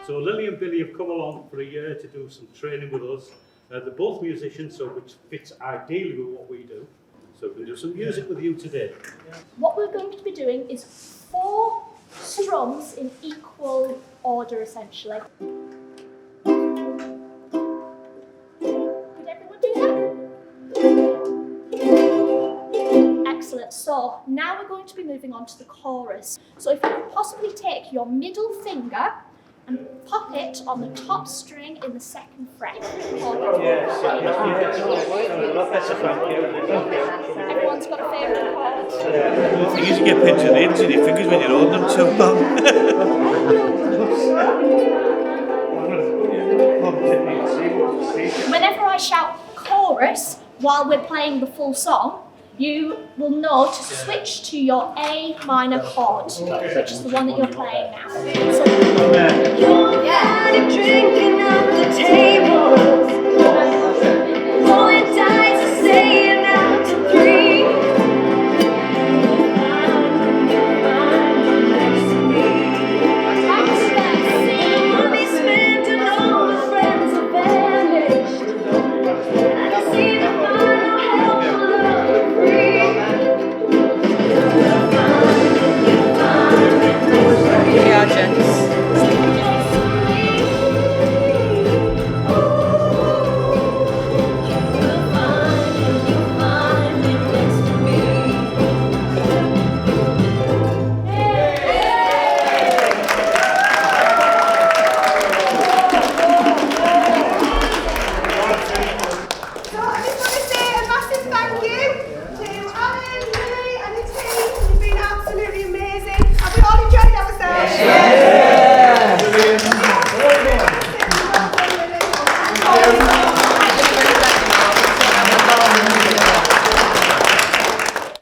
So Lily and Billy have come along for a year to do some training with us. They're both musicians, so which fits ideally with what we do. So we can do some music with you today. What we're going to be doing is 4 strums in equal order, essentially. Could everyone do that? Excellent. So now we're going to be moving on to the chorus. So if you could possibly take your middle finger and pop it on the top string in the 2nd fret. Yes. Everyone's got a favourite chord. You usually get pinched in the ends of your fingers when you're holding them too long. Whenever I shout chorus while we're playing the full song, you will know to switch to your A minor chord, which is the one that you're playing now.